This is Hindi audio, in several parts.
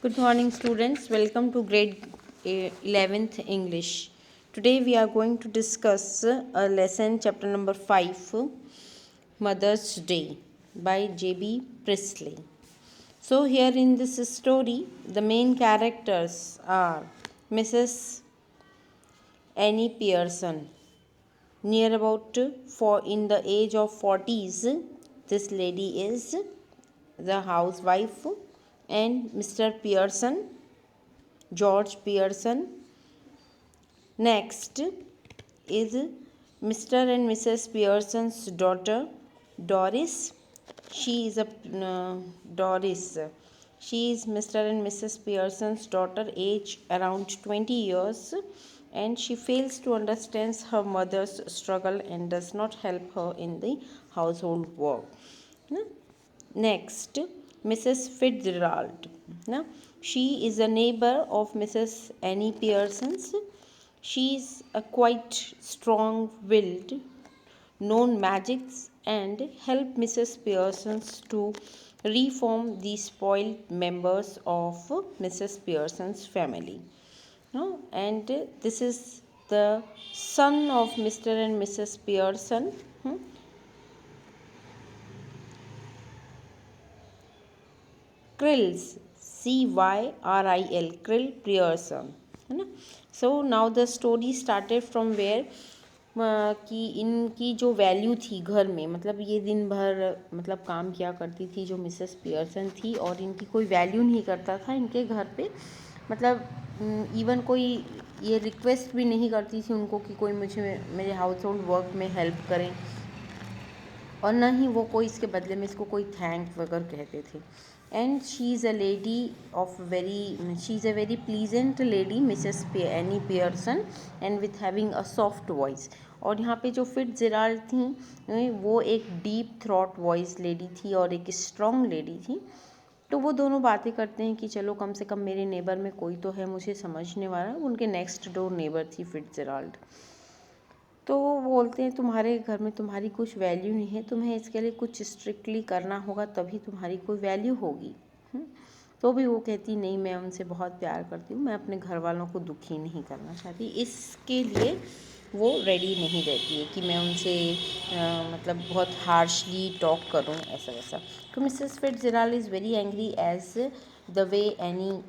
Good morning, students. Welcome to grade 11th English. Today we are going to discuss a lesson, chapter number 5, Mother's Day by J.B. Priestley. So, here in this story, the main characters are Mrs. Annie Pearson, near about in the age of 40s. This lady is the housewife, and Mr. Pearson, George Pearson. Next is Mr. and Mrs. Pearson's daughter, Doris. She is a Doris. She is Mr. and Mrs. Pearson's daughter, age around 20 years, and she fails to understand her mother's struggle and does not help her in the household work. Next, Mrs. Fitzgerald. Now, she is a neighbor of Mrs. Annie Pearson's. She is a quite strong-willed, known magics and help Mrs. Pearson's to reform the spoiled members of Mrs. Pearson's family. And this is the son of Mr. and Mrs. Pearson. Cyril, Cyril, Cyril Pearson, है ना. So now the story started from where कि इनकी जो वैल्यू थी घर में, मतलब ये दिन भर मतलब काम किया करती थी जो मिसेस पियर्सन थी, और इनकी कोई वैल्यू नहीं करता था इनके घर पे. मतलब इवन कोई ये रिक्वेस्ट भी नहीं करती थी उनको कि कोई मुझे मेरे हाउस होल्ड वर्क में हेल्प करें, और ना ही वो कोई इसके बदले में इसको कोई थैंक वगैरह कहते थे. And she is a lady of she is a very pleasant lady, Mrs any Pearson, and with having a soft voice. और यहाँ पे जो फिट्ज़जेराल्ड थी वो एक डीप थ्रॉट वॉइस लेडी थी और एक स्ट्रॉन्ग लेडी थी. तो वो दोनों बातें करते हैं कि चलो कम से कम मेरे नेबर में कोई तो है मुझे समझने वाला. उनके नेक्स्ट डोर नेबर थी फिट्ज़जेराल्ड. तो वो बोलते हैं तुम्हारे घर में तुम्हारी कुछ वैल्यू नहीं है, तुम्हें इसके लिए कुछ स्ट्रिक्टली करना होगा तभी तुम्हारी कोई वैल्यू होगी. तो भी वो कहती नहीं, मैं उनसे बहुत प्यार करती हूँ, मैं अपने घर वालों को दुखी नहीं करना चाहती. इसके लिए वो रेडी नहीं रहती है कि मैं उनसे मतलब बहुत हार्शली टॉक करूँ ऐसा वैसा. तो Mrs Fitzgerald is very angry as the way any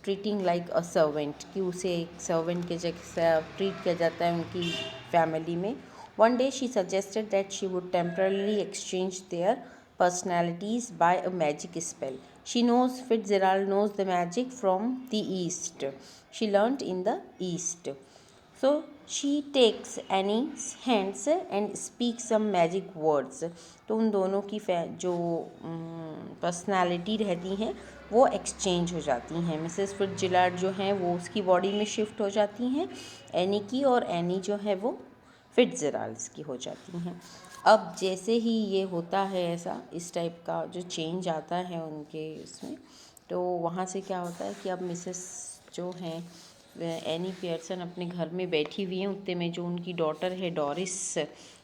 treating like a servant, कि उसे एक सर्वेंट के जैसा ट्रीट किया जाता है उनकी फैमिली में. One day she suggested that she would temporarily exchange there personalities by a magic spell. She knows, Fitzgerald knows the magic from the East. She learnt in the East. So she takes Annie's hands and speaks some magic words. तो उन दोनों की जो पर्सनालिटी रहती हैं वो एक्सचेंज हो जाती हैं. मिसेस फिट्ज़जेराल्ड जो हैं वो उसकी बॉडी में शिफ्ट हो जाती हैं एनी की, और एनी जो है वो फिट्ज़जेराल्ड्स की हो जाती हैं. अब जैसे ही ये होता है ऐसा इस टाइप का जो चेंज आता है उनके इसमें, तो वहाँ से क्या होता है कि अब मिसेस जो हैं एनी पियर्सन अपने घर में बैठी हुई हैं, उतने में जो उनकी डॉटर है डोरिस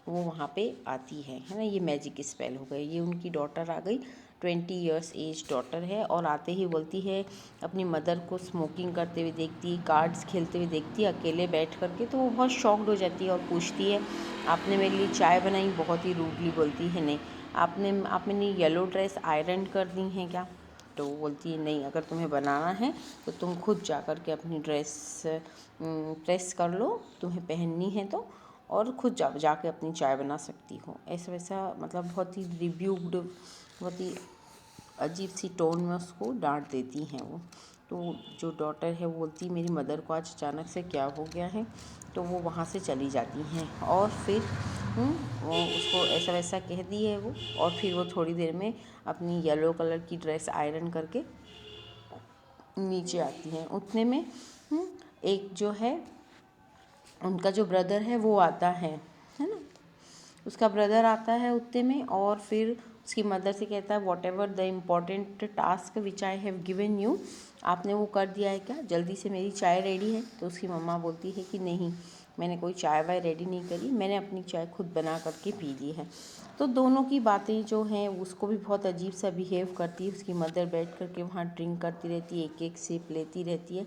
वो वहाँ पे आती है ना. ये मैजिक स्पेल हो गए, ये उनकी डॉटर आ गई, 20 ईयर्स एज डॉटर है, और आते ही बोलती है अपनी मदर को स्मोकिंग करते हुए देखती, कार्ड्स खेलते हुए देखती अकेले बैठ करके. तो वो बहुत शॉक्ड हो जाती है और पूछती है आपने मेरे लिए चाय बनाई. बहुत ही रूडली बोलती है नहीं. आप मेरी येलो ड्रेस आयरन कर दी हैं क्या. तो वो बोलती है नहीं, अगर तुम्हें बनाना है तो तुम खुद जा कर के अपनी ड्रेस प्रेस कर लो, तुम्हें पहननी है तो, और खुद जाके अपनी चाय बना सकती हो. ऐसा वैसा मतलब बहुत ही रिब्यूक्ड, बहुत ही अजीब सी टोन में उसको डांट देती हैं वो. तो जो डॉटर है वो बोलती मेरी मदर को आज अचानक से क्या हो गया है. तो वो वहाँ से चली जाती हैं, और फिर वो उसको ऐसा वैसा कह दी है वो, और फिर वो थोड़ी देर में अपनी येलो कलर की ड्रेस आयरन करके नीचे आती हैं. उतने में एक जो है उनका जो ब्रदर है वो आता है ना. उसका ब्रदर आता है उतने में, और फिर उसकी मदर से कहता है what ever the important task which I have given you, आपने वो कर दिया है क्या, जल्दी से मेरी चाय रेडी है. तो उसकी मम्मा बोलती है कि नहीं, मैंने कोई चाय वाय रेडी नहीं करी, मैंने अपनी चाय खुद बना करके पी ली है. तो दोनों की बातें जो हैं उसको भी बहुत अजीब सा बिहेव करती है। उसकी मदर बैठ कर के वहाँ ड्रिंक करती रहती है, एक एक सिप लेती रहती है।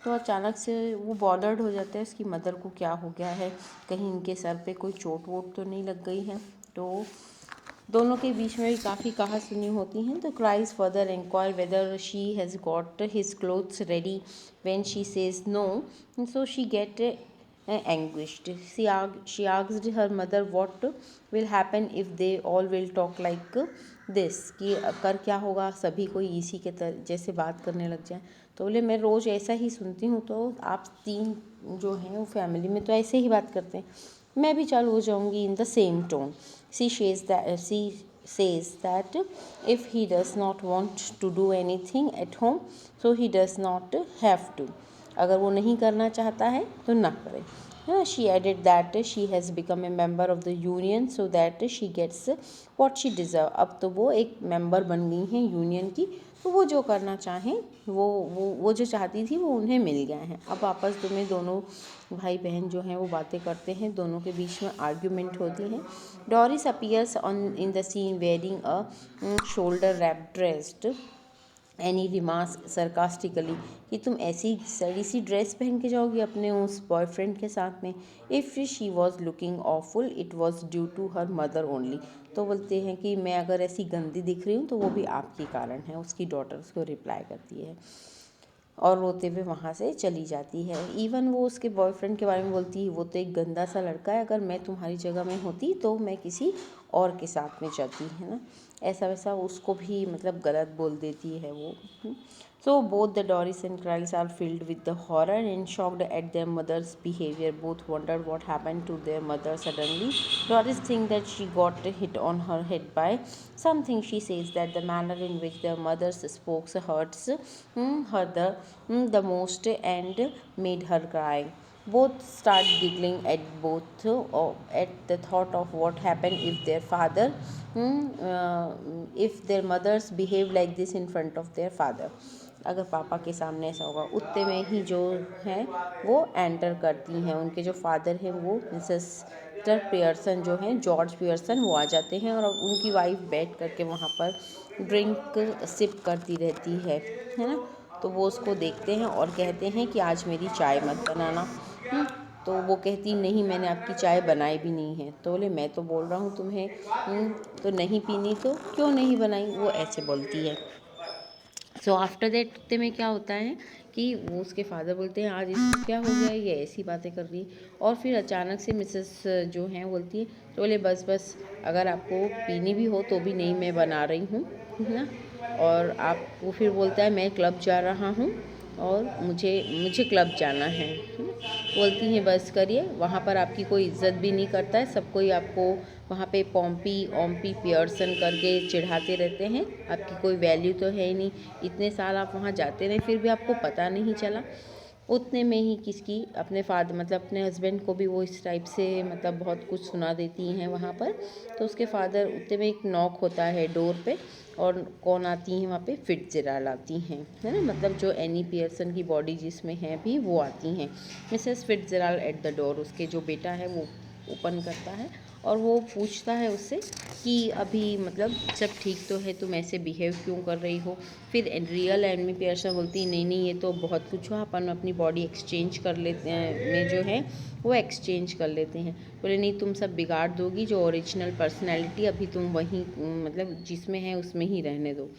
तो अचानक से वो बॉदर्ड हो जाता है, उसकी मदर को क्या हो गया है, कहीं इनके सर पे कोई चोट वोट तो नहीं लग गई है। तो दोनों के बीच में भी काफ़ी कहा सुनी होती हैं। तो cries further enquire whether she has got his clothes ready when she says no, so she get anguished. She asked her mother what will happen if they all will talk like this, कि कर क्या होगा, सभी कोई इसी के जैसे बात करने लग जाए। तो बोले मैं रोज़ ऐसा ही सुनती हूँ, तो आप तीन जो हैं वो फैमिली में तो ऐसे ही बात करते हैं, मैं भी चालू हो जाऊँगी in the same tone. She says that if he does not want to do anything at home, so he does not have to. अगर वो नहीं करना चाहता है तो ना करे। She added that she has become a member of the union so that she gets what she deserve. अब तो वो एक मेंबर बन गई हैं यूनियन की, तो वो जो करना चाहें वो जो चाहती थी वो उन्हें मिल गया है। अब आपस में दोनों भाई बहन जो हैं वो बातें करते हैं, दोनों के बीच में आर्ग्यूमेंट होती है। Doris appears on in the scene wearing a shoulder wrap dressed. Annie remarks sarcastically, कि तुम ऐसी सड़ी सी ड्रेस पहन के जाओगी अपने उस बॉयफ्रेंड के साथ में। If she was looking awful it was due to her mother only. तो बोलते हैं कि मैं अगर ऐसी गंदी दिख रही हूँ तो वो भी आपके कारण है, उसकी डॉटर उसको रिप्लाई करती है और रोते हुए वहाँ से चली जाती है। इवन वो उसके बॉयफ्रेंड के बारे में बोलती है, वो तो एक गंदा सा लड़का है, अगर मैं तुम्हारी जगह में होती तो मैं किसी और के साथ में चलती, है ना, ऐसा वैसा उसको भी मतलब गलत बोल देती है वो। So both the Doris and Cries are filled with the horror and shocked at their mother's behavior. Both wondered what happened to their mother suddenly. Doris thinks that she got hit on her head by something. She says that the manner in which their mother spoke hurts her the most and made her cry. Both start giggling at the thought of what happened if their father, if their mothers behave like this in front of their father. अगर पापा के सामने ऐसा होगा। उतने में ही जो हैं वो एंटर करती हैं, उनके जो फादर हैं वो मिसेस्टर पियर्सन जो हैं, जॉर्ज पियर्सन, वो आ जाते हैं और उनकी वाइफ बैठ करके वहाँ पर ड्रिंक सिप करती रहती है ना। तो वो उसको देखते हैं और कहते हैं कि आज मेरी चाय मत बनाना। तो वो कहती नहीं, मैंने आपकी चाय बनाई भी नहीं है। तो बोले मैं तो बोल रहा हूँ तुम्हें, तो नहीं पीनी तो क्यों नहीं बनाई, वो ऐसे बोलती है। सो आफ्टर दैट उतने में क्या होता है कि वो उसके फादर बोलते हैं आज इसको क्या हो गया है, ये ऐसी बातें कर रही है। और फिर अचानक से मिसेस जो हैं बोलती है, तो बोले बस बस, अगर आपको पीनी भी हो तो भी नहीं, मैं बना रही हूँ, है ना। और आप, वो फिर बोलता है मैं क्लब जा रहा हूँ और मुझे क्लब जाना है ना। बोलती हैं बस करिए, वहाँ पर आपकी कोई इज्जत भी नहीं करता है, सब कोई आपको वहाँ पे पॉम्पी ओम्पी पियर्सन करके चिढ़ाते रहते हैं, आपकी कोई वैल्यू तो है ही नहीं, इतने साल आप वहाँ जाते रहे फिर भी आपको पता नहीं चला। उतने में ही किसकी, अपने फादर मतलब अपने हस्बैंड को भी वो इस टाइप से मतलब बहुत कुछ सुना देती हैं वहाँ पर। तो उसके फादर, उतने में एक नॉक होता है डोर पे, और कौन आती हैं वहाँ पे, फिट्जजेराल्ड आती हैं, है ना, मतलब जो एनी पियर्सन की बॉडी जिसमें है भी वो आती हैं। मिसेस फिट्जजेराल्ड एट द डोर, उसके जो बेटा है वो ओपन करता है और वो पूछता है उससे कि अभी मतलब सब ठीक तो है, तुम ऐसे बिहेव क्यों कर रही हो। फिर रियल एमी पियर्सन बोलती नहीं नहीं, ये तो बहुत कुछ हुआ, अपन अपनी बॉडी एक्सचेंज कर लेते हैं, में जो है वो एक्सचेंज कर लेते हैं। बोले नहीं, तुम सब बिगाड़ दोगी, जो ओरिजिनल पर्सनैलिटी अभी तुम वहीं मतलब जिसमें है उसमें ही रहने दो।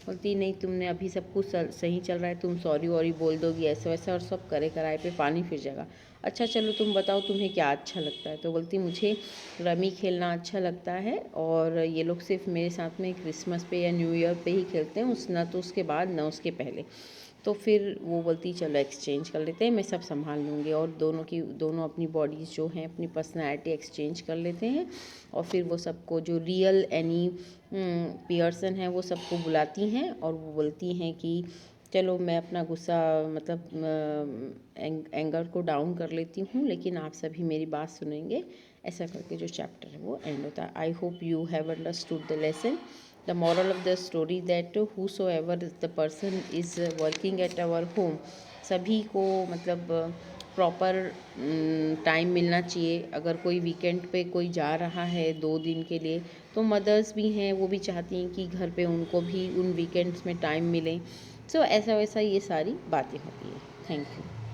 बोलती नहीं, तुमने अभी सब कुछ सही चल रहा है, तुम सॉरी वॉरी बोल दोगी ऐसा वैसा और सब करे कराए पे पानी फिर जाएगा। अच्छा चलो तुम बताओ तुम्हें क्या अच्छा लगता है। तो बोलती मुझे रमी खेलना अच्छा लगता है, और ये लोग सिर्फ मेरे साथ में क्रिसमस पे या न्यू ईयर पे ही खेलते हैं, ना तो उसके बाद ना उसके पहले। तो फिर वो बोलती चलो एक्सचेंज कर लेते हैं, मैं सब संभाल लूँगी। और दोनों अपनी बॉडीज़ जो हैं अपनी पर्सनैलिटी एक्सचेंज कर लेते हैं। और फिर वो सबको, जो रियल एनी पियर्सन है वो सबको बुलाती हैं और वो बोलती हैं कि चलो मैं अपना गुस्सा मतलब एंगर को डाउन कर लेती हूँ, लेकिन आप सभी मेरी बात सुनेंगे। ऐसा करके जो चैप्टर है वो एंड होता है। I hope you have understood the lesson. The moral of the story that whosoever the person is working at our home, सभी को मतलब प्रॉपर टाइम मिलना चाहिए। अगर कोई वीकेंड पे कोई जा रहा है 2 दिन के लिए, तो मदर्स भी हैं, वो भी चाहती हैं कि घर पे उनको भी उन वीकेंड्स में टाइम मिले। सो ऐसा वैसा ये सारी बातें होती हैं। Thank you.